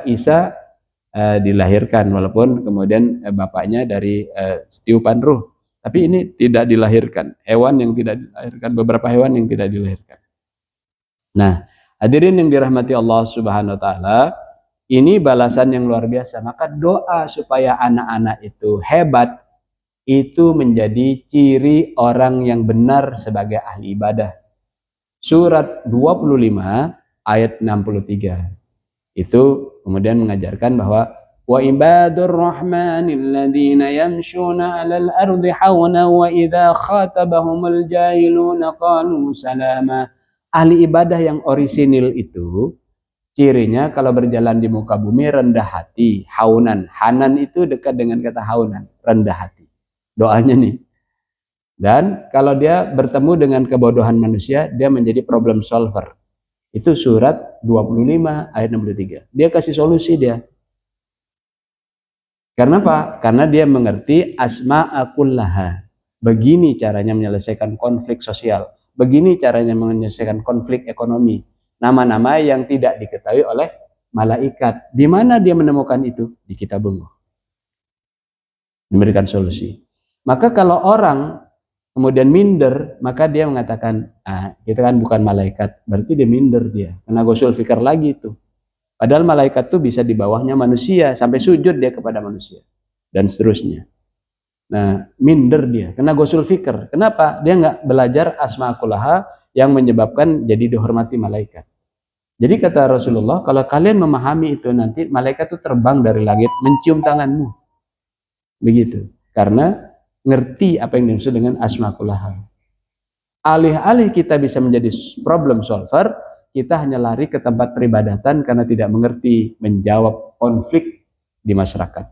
Isa dilahirkan walaupun kemudian bapaknya dari setiupan ruh, tapi ini tidak dilahirkan. Hewan yang tidak dilahirkan, beberapa hewan yang tidak dilahirkan. Nah, hadirin yang dirahmati Allah Subhanahu wa taala, ini balasan yang luar biasa. Maka doa supaya anak-anak itu hebat itu menjadi ciri orang yang benar sebagai ahli ibadah. Surat 25 ayat 63 itu kemudian mengajarkan bahwa wa ibadur rahmanil ladzina yamshuna 'alal ardi hauna wa idza khatabahumul jahiluna qalu salama. Ahli ibadah yang orisinil itu cirinya kalau berjalan di muka bumi rendah hati, haunan. Hanan itu dekat dengan kata haunan, rendah hati. Doanya nih. Dan kalau dia bertemu dengan kebodohan manusia, dia menjadi problem solver. Itu surat 25 ayat 63. Dia kasih solusi dia. Karena apa? Karena dia mengerti asma'akullaha. Begini caranya menyelesaikan konflik sosial. Begini caranya menyelesaikan konflik ekonomi. Nama-nama yang tidak diketahui oleh malaikat. Di mana dia menemukan itu? Di kitabullah. Memberikan solusi. Maka kalau orang kemudian minder, maka dia mengatakan, kita kan bukan malaikat, berarti dia minder dia. Kena gosul fikir lagi itu. Padahal malaikat itu bisa di bawahnya manusia, sampai sujud dia kepada manusia. Dan seterusnya. Nah, minder dia, kena gosul fikir. Kenapa? Dia nggak belajar asma'akullaha yang menyebabkan jadi dihormati malaikat. Jadi kata Rasulullah, kalau kalian memahami itu nanti, malaikat itu terbang dari langit, mencium tanganmu. Begitu. Karena ngerti apa yang dimaksud dengan asma'akullaha. Alih-alih kita bisa menjadi problem solver, kita hanya lari ke tempat peribadatan karena tidak mengerti menjawab konflik di masyarakat.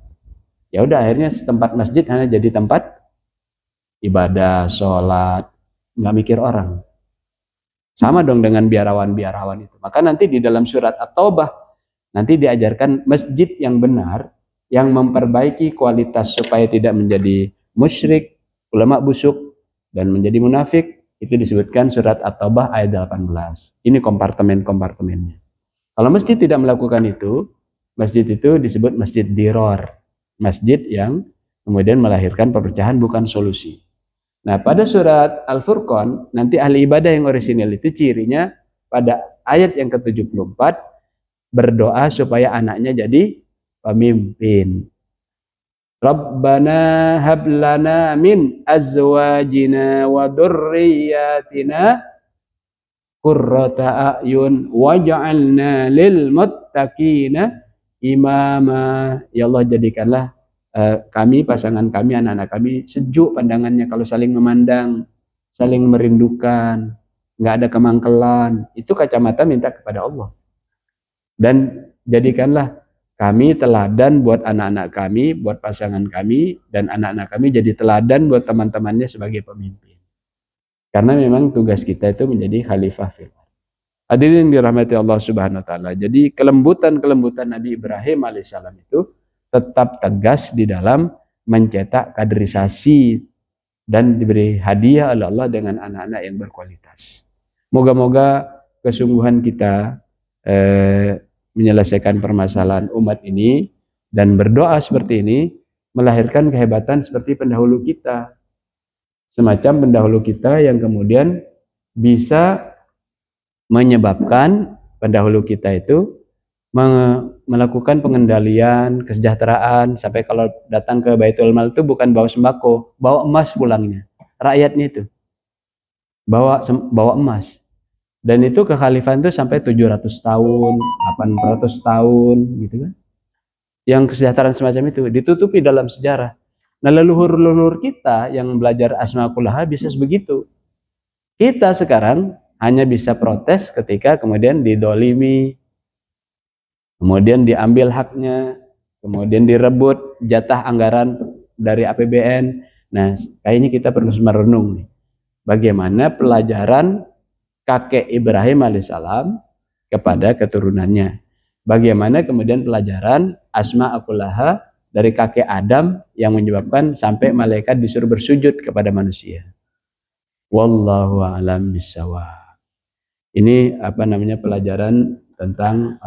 Ya udah, akhirnya tempat masjid hanya jadi tempat ibadah, sholat, nggak mikir orang. Sama dong dengan biarawan-biarawan itu. Maka nanti di dalam surat At-Taubah nanti diajarkan masjid yang benar, yang memperbaiki kualitas supaya tidak menjadi musyrik, ulama busuk, dan menjadi munafik. Itu disebutkan surat At-Taubah ayat 18. Ini kompartemen-kompartemennya. Kalau masjid tidak melakukan itu, masjid itu disebut masjid diror. Masjid yang kemudian melahirkan perpecahan, bukan solusi. Nah, pada surat Al-Furqan, nanti ahli ibadah yang orisinil itu cirinya pada ayat yang ke-74, berdoa supaya anaknya jadi pemimpin. Rabbana hablana min azwajina wa dzurriyyatina qurrata a'yun waj'alna lil muttaqina imama. Ya Allah, jadikanlah kami, pasangan kami, anak-anak kami sejuk pandangannya kalau saling memandang, saling merindukan, nggak ada kemangkelan. Itu kacamata minta kepada Allah. Dan jadikanlah kami teladan buat anak-anak kami, buat pasangan kami, dan anak-anak kami jadi teladan buat teman-temannya sebagai pemimpin. Karena memang tugas kita itu menjadi khalifah fil ardh. Hadirin dirahmati Allah Subhanahu wa taala. Jadi kelembutan Nabi Ibrahim alaihissalam itu tetap tegas di dalam mencetak kaderisasi dan diberi hadiah oleh Allah dengan anak-anak yang berkualitas. Moga-moga kesungguhan kita menyelesaikan permasalahan umat ini dan berdoa seperti ini melahirkan kehebatan seperti pendahulu kita. Semacam pendahulu kita yang kemudian bisa menyebabkan pendahulu kita itu melakukan pengendalian kesejahteraan, sampai kalau datang ke Baitul Mal itu bukan bawa sembako, bawa emas pulangnya. Rakyatnya itu bawa emas. Dan itu kekhalifahan itu sampai 700 tahun, 800 tahun gitu kan. Yang kesejahteraan semacam itu ditutupi dalam sejarah. Nah, leluhur-leluhur kita yang belajar asma'akullaha bisa sebegitu. Kita sekarang hanya bisa protes ketika kemudian didolimi, kemudian diambil haknya, kemudian direbut jatah anggaran dari APBN. Nah, kayaknya kita perlu merenung nih, bagaimana pelajaran kakek Ibrahim alaihissalam kepada keturunannya. bagaimana kemudian pelajaran asma akullaha dari kakek Adam yang menyebabkan sampai malaikat disuruh bersujud kepada manusia. Wallahu a'lam bishawab. Ini pelajaran tentang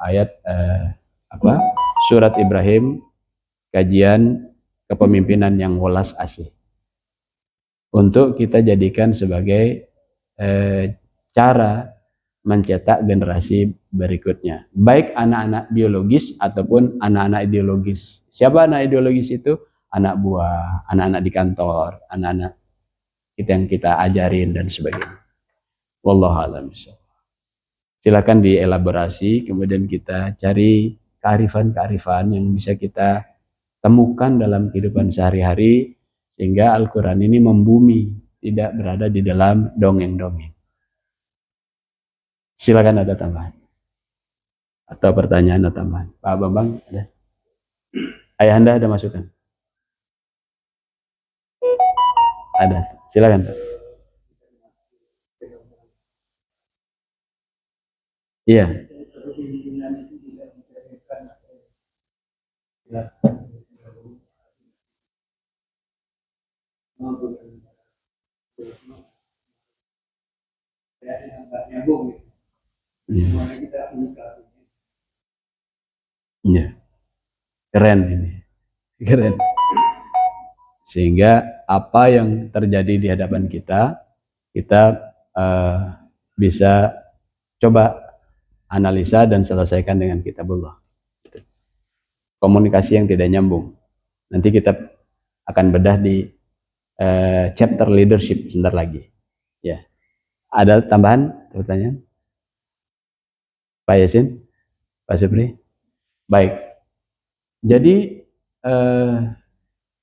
ayat surat Ibrahim, kajian kepemimpinan yang welas asih. Untuk kita jadikan sebagai cara mencetak generasi berikutnya, baik anak-anak biologis ataupun anak-anak ideologis. Siapa anak ideologis itu? Anak buah, anak-anak di kantor, anak-anak kita yang kita ajarin dan sebagainya. Wallahu a'lam bishawab. Silakan dielaborasi, kemudian kita cari kearifan-kearifan yang bisa kita temukan dalam kehidupan sehari-hari sehingga Al-Quran ini membumi, tidak berada di dalam dongeng-dongeng. Silakan ada tambahan atau pertanyaan atau tambahan. Pak Bambang ada? Ayahanda ada masukan? Ada. Silakan. Iya. Iya. Keren ini. Keren. Sehingga apa yang terjadi di hadapan kita bisa coba analisa dan selesaikan dengan kitabullah. Komunikasi yang tidak nyambung. Nanti kita akan bedah di chapter leadership sebentar lagi. Ya. Ada tambahan pertanyaan? Pak Yasin? Pak Supri? Baik. Jadi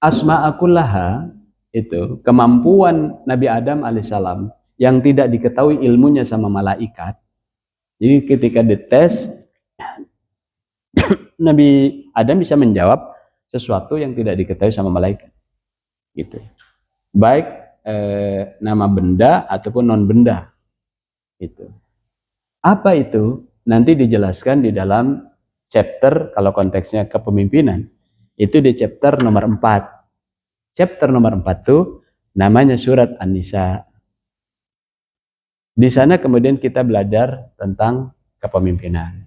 asma'akullaha itu kemampuan Nabi Adam alaihissalam yang tidak diketahui ilmunya sama malaikat. Jadi ketika dites Nabi Adam bisa menjawab sesuatu yang tidak diketahui sama malaikat. Gitu. Baik nama benda ataupun non benda. Itu. Apa itu? Nanti dijelaskan di dalam chapter, kalau konteksnya kepemimpinan, itu di chapter nomor 4. Chapter nomor 4 itu namanya surat An-Nisa. Di sana kemudian kita belajar tentang kepemimpinan.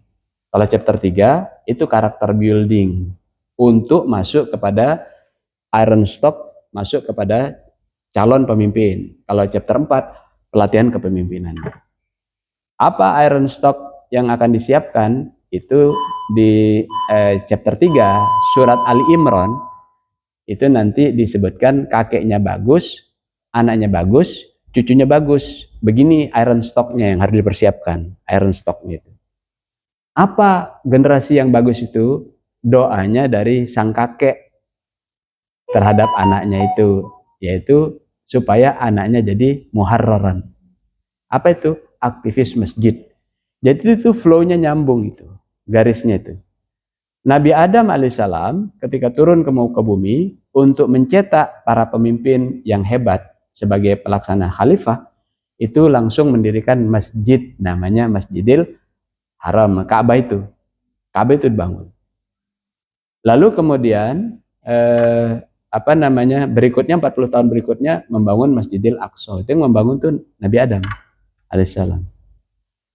Kalau chapter 3 itu karakter building untuk masuk kepada iron stock, masuk kepada calon pemimpin. Kalau chapter 4 pelatihan kepemimpinan. Apa iron stock yang akan disiapkan? Itu di chapter 3 surat Ali Imran itu nanti disebutkan kakeknya bagus, anaknya bagus, cucunya bagus. Begini iron stocknya yang harus dipersiapkan, iron stocknya itu. Apa generasi yang bagus itu? Doanya dari sang kakek terhadap anaknya itu, yaitu supaya anaknya jadi muharraran. Apa itu? Aktivis masjid. Jadi itu flow-nya nyambung itu, garisnya itu. Nabi Adam alaihissalam ketika turun ke muka bumi untuk mencetak para pemimpin yang hebat sebagai pelaksana khalifah, itu langsung mendirikan masjid namanya Masjidil Haram, Ka'bah itu. Ka'bah itu dibangun. Lalu kemudian berikutnya 40 tahun berikutnya membangun Masjidil Aqsa. Itu yang membangun tuh Nabi Adam alaihissalam.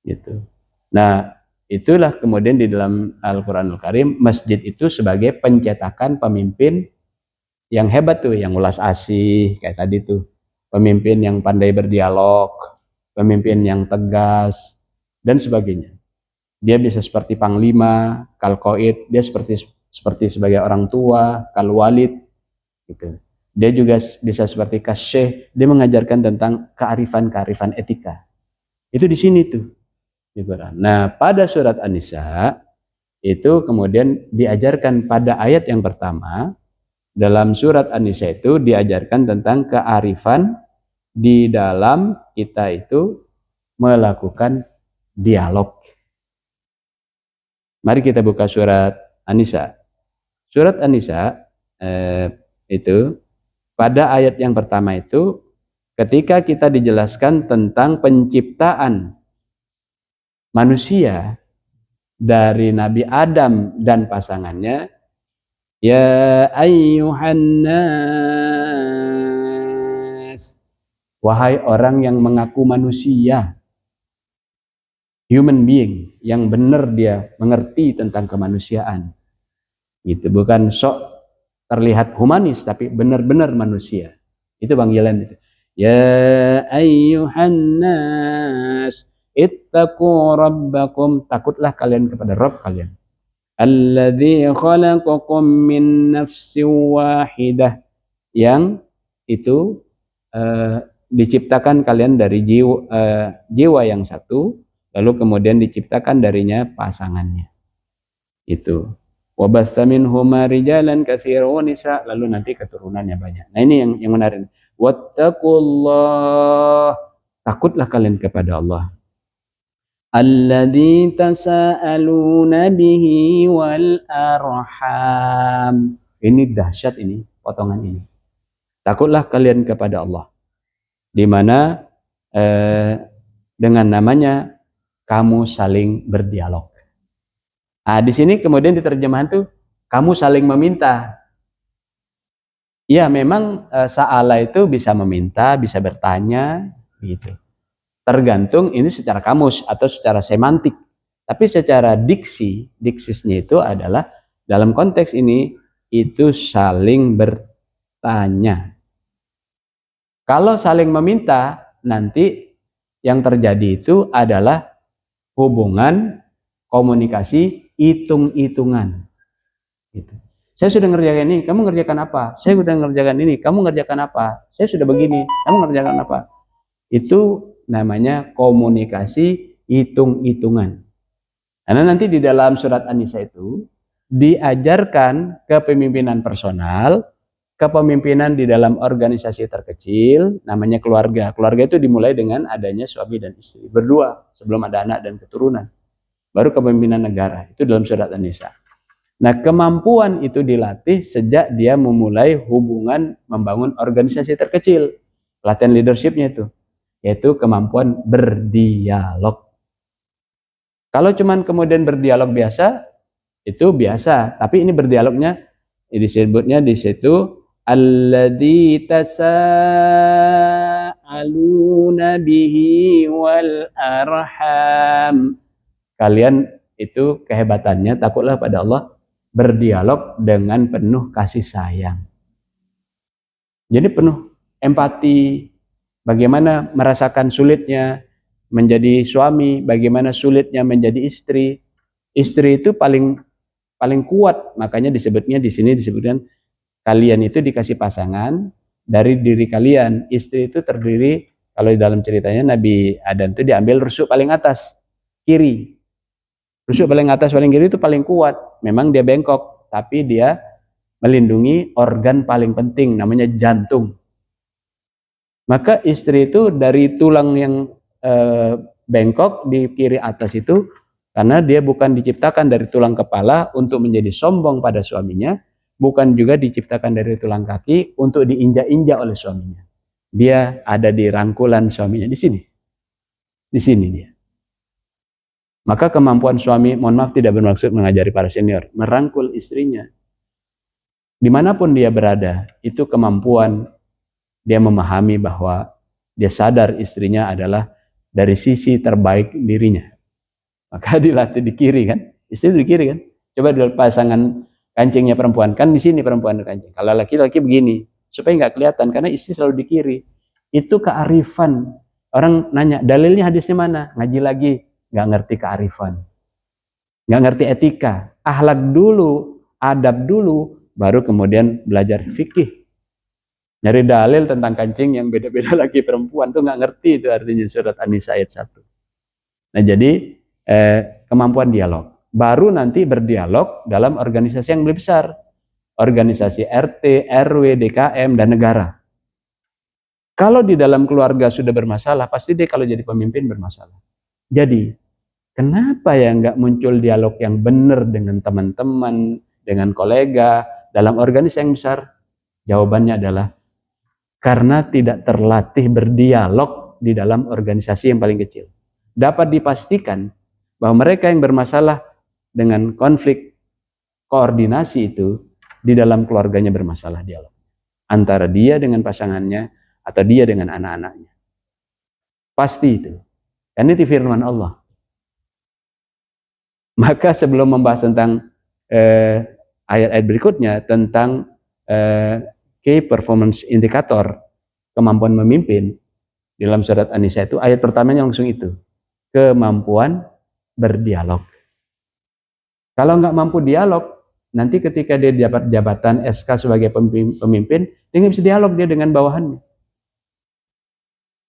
Gitu. Nah, itulah kemudian di dalam Al-Quranul Karim, masjid itu sebagai pencetakan pemimpin yang hebat tuh, yang ulas asih, kayak tadi tuh. Pemimpin yang pandai berdialog, pemimpin yang tegas, dan sebagainya. Dia bisa seperti panglima, kalkoid, dia seperti sebagai orang tua, kalwalid, gitu. Dia juga bisa seperti kasyekh, dia mengajarkan tentang kearifan etika. Itu di sini tuh. Nah, pada surat An-Nisa itu kemudian diajarkan pada ayat yang pertama. Dalam surat An-Nisa itu diajarkan tentang kearifan di dalam kita itu melakukan dialog. Mari kita buka surat An-Nisa. Surat An-Nisa itu pada ayat yang pertama itu ketika kita dijelaskan tentang penciptaan manusia dari Nabi Adam dan pasangannya, ya ayyuhan nas, wahai orang yang mengaku manusia, human being, yang benar dia mengerti tentang kemanusiaan. Gitu, bukan sok terlihat humanis tapi benar-benar manusia. Itu panggilan itu. Ya ayyuhan nas, ittaqu rabbakum, takutlah kalian kepada Rabb kalian. Alladzi khalaqakum min nafsin wahidah, yang itu diciptakan kalian dari jiwa yang satu, lalu kemudian diciptakan darinya pasangannya. Itu. Wabatha minhuma rijalan katsiran wa nisa, lalu nanti keturunannya banyak. Nah, ini yang menarik. Wattaqullah, takutlah kalian kepada Allah. Alladzi tasaaluna bihi wal arham. Ini dahsyat ini, potongan ini. Takutlah kalian kepada Allah, di mana dengan namanya kamu saling berdialog. Nah, di sini kemudian di terjemahan tuh kamu saling meminta. Ya, memang sa'ala itu bisa meminta, bisa bertanya, gitu. Tergantung ini secara kamus atau secara semantik. Tapi secara diksisnya itu adalah dalam konteks ini itu saling bertanya. Kalau saling meminta, nanti yang terjadi itu adalah hubungan komunikasi hitung-hitungan. Gitu. Saya sudah ngerjakan ini, kamu ngerjakan apa? Saya sudah ngerjakan ini, kamu ngerjakan apa? Saya sudah begini, kamu ngerjakan apa? Itu namanya komunikasi hitung-hitungan. Karena nanti di dalam surat An-Nisa itu diajarkan kepemimpinan personal, kepemimpinan di dalam organisasi terkecil, namanya keluarga. Keluarga itu dimulai dengan adanya suami dan istri berdua sebelum ada anak dan keturunan. Baru kepemimpinan negara, itu dalam surat An-Nisa. Nah, kemampuan itu dilatih sejak dia memulai hubungan membangun organisasi terkecil. Pelatihan leadershipnya itu, yaitu kemampuan berdialog. Kalau cuman kemudian berdialog biasa, itu biasa. Tapi ini berdialognya, disebutnya di situ, alladzi tasaaluna bihi wal arham. Kalian itu kehebatannya, takutlah pada Allah, berdialog dengan penuh kasih sayang. Jadi penuh empati, bagaimana merasakan sulitnya menjadi suami, bagaimana sulitnya menjadi istri. Istri itu paling kuat, makanya disebutnya di sini disebutkan kalian itu dikasih pasangan dari diri kalian. Istri itu terdiri, kalau di dalam ceritanya Nabi Adam itu diambil rusuk paling atas, kiri. Rusuk paling atas paling kiri itu paling kuat. Memang dia bengkok, tapi dia melindungi organ paling penting, namanya jantung. Maka istri itu dari tulang yang bengkok di kiri atas itu, karena dia bukan diciptakan dari tulang kepala untuk menjadi sombong pada suaminya, bukan juga diciptakan dari tulang kaki untuk diinjak-injak oleh suaminya. Dia ada di rangkulan suaminya, di sini. Di sini dia. Maka kemampuan suami, mohon maaf tidak bermaksud mengajari para senior, merangkul istrinya. Dimanapun dia berada, itu kemampuan dia memahami bahwa dia sadar istrinya adalah dari sisi terbaik dirinya. Maka dilatih di kiri kan, istri di kiri kan. Coba di pasangan kancingnya perempuan, kan di sini perempuan kancing. Kalau laki-laki begini, supaya nggak kelihatan, karena istri selalu di kiri. Itu kearifan. Orang nanya, dalilnya hadisnya mana? Ngaji lagi. Nggak ngerti kearifan, nggak ngerti etika, akhlak dulu, adab dulu, baru kemudian belajar fikih. Nyari dalil tentang kancing yang beda-beda lagi perempuan tuh nggak ngerti, itu artinya surat An-Nisa ayat 1. Nah, jadi kemampuan dialog, baru nanti berdialog dalam organisasi yang lebih besar, organisasi RT, RW, DKM, dan negara. Kalau di dalam keluarga sudah bermasalah, pasti dia kalau jadi pemimpin bermasalah. Jadi kenapa ya nggak muncul dialog yang benar dengan teman-teman, dengan kolega, dalam organisasi yang besar? Jawabannya adalah karena tidak terlatih berdialog di dalam organisasi yang paling kecil. Dapat dipastikan bahwa mereka yang bermasalah dengan konflik koordinasi itu di dalam keluarganya bermasalah dialog antara dia dengan pasangannya atau dia dengan anak-anaknya. Pasti itu. Dan itu firman Allah. Maka sebelum membahas tentang ayat-ayat berikutnya tentang key performance indicator, kemampuan memimpin, di dalam surat An-Nisa itu ayat pertamanya langsung itu, kemampuan berdialog. Kalau nggak mampu dialog, nanti ketika dia dapat jabatan SK sebagai pemimpin, dia nggak bisa dialog dia dengan bawahannya.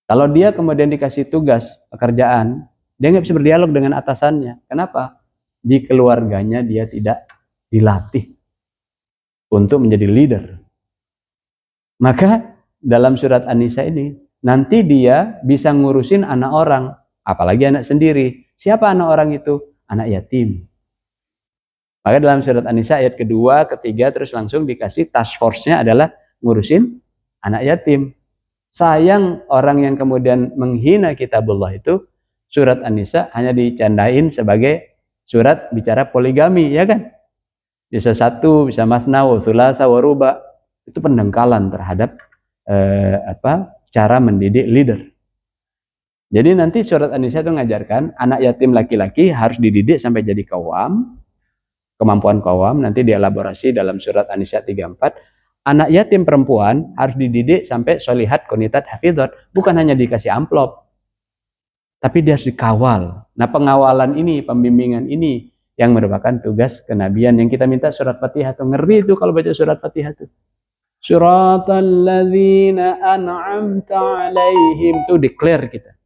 Kalau dia kemudian dikasih tugas pekerjaan, dia nggak bisa berdialog dengan atasannya. Kenapa? Di keluarganya dia tidak dilatih untuk menjadi leader. Maka dalam surat An-Nisa ini, nanti dia bisa ngurusin anak orang, apalagi anak sendiri. Siapa anak orang itu? Anak yatim. Maka dalam surat An-Nisa ayat kedua, ketiga, terus langsung dikasih task force-nya adalah ngurusin anak yatim. Sayang orang yang kemudian menghina kitabullah itu, surat An-Nisa hanya dicandain sebagai surat bicara poligami, ya kan? Bisa satu, bisa masna, wa thulatsa, wa ruba. Itu pendangkalan terhadap cara mendidik leader. Jadi nanti surat An-Nisa itu mengajarkan anak yatim laki-laki harus dididik sampai jadi qawam, kemampuan qawam, nanti dielaborasi dalam surat An-Nisa 34. Anak yatim perempuan harus dididik sampai solihat, qonitat, hafidhat, bukan hanya dikasih amplop, tapi dia harus dikawal. Nah, pengawalan ini, pembimbingan ini yang merupakan tugas kenabian yang kita minta surat Fatihah tuh. Ngeri itu kalau baca surat Fatihah tuh. Suratal ladzina an'amta alaihim, tuh declare kita.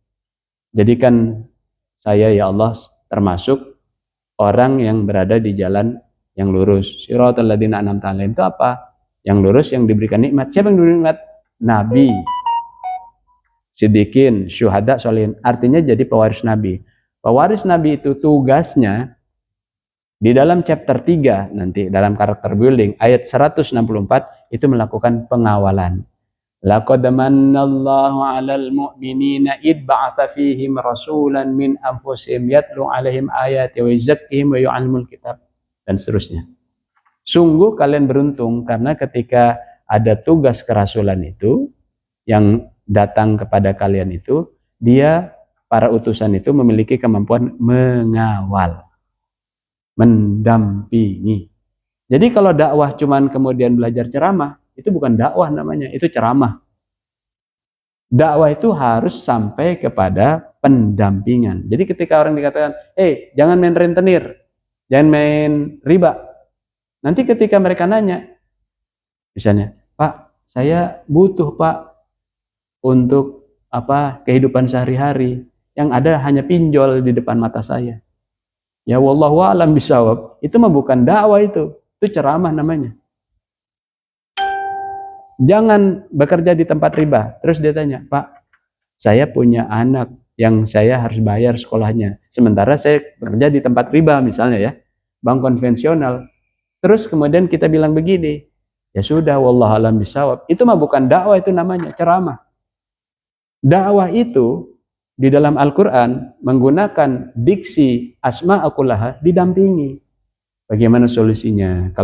Jadikan saya ya Allah termasuk orang yang berada di jalan yang lurus. Siratal ladzina an'amta alaihim itu apa? Yang lurus, yang diberikan nikmat. Siapa yang diberikan nikmat? Nabi, siddiqin, syuhada, sholihin. Artinya jadi pewaris Nabi. Pewaris Nabi itu tugasnya di dalam chapter 3 nanti dalam karakter building ayat 164 itu melakukan pengawalan. Laqad mannallahu 'alal mu'minina id ba'atsa fihim rasulan min anfusihim yatlu 'alaihim ayati wa yuzakkihim wa yu'allimul kitab, dan seterusnya. Sungguh kalian beruntung karena ketika ada tugas kerasulan itu yang datang kepada kalian itu, dia, para utusan itu memiliki kemampuan mengawal, mendampingi. Jadi kalau dakwah cuman kemudian belajar ceramah, itu bukan dakwah namanya, itu ceramah. Dakwah itu harus sampai kepada pendampingan. Jadi ketika orang dikatakan, jangan main rentenir, jangan main riba. Nanti ketika mereka nanya, misalnya, Pak, saya butuh Pak untuk kehidupan sehari-hari, yang ada hanya pinjol di depan mata saya. Ya wallahu a'lam bishawab. Itu mah bukan dakwah itu ceramah namanya. Jangan bekerja di tempat riba. Terus dia tanya, Pak, saya punya anak yang saya harus bayar sekolahnya, sementara saya bekerja di tempat riba misalnya ya, bank konvensional. Terus kemudian kita bilang begini, ya sudah, wallahu a'lam bishawab. Itu mah bukan dakwah, itu namanya ceramah. Dakwah itu di dalam Al-Quran menggunakan diksi asma'ul kullaha didampingi. Bagaimana solusinya?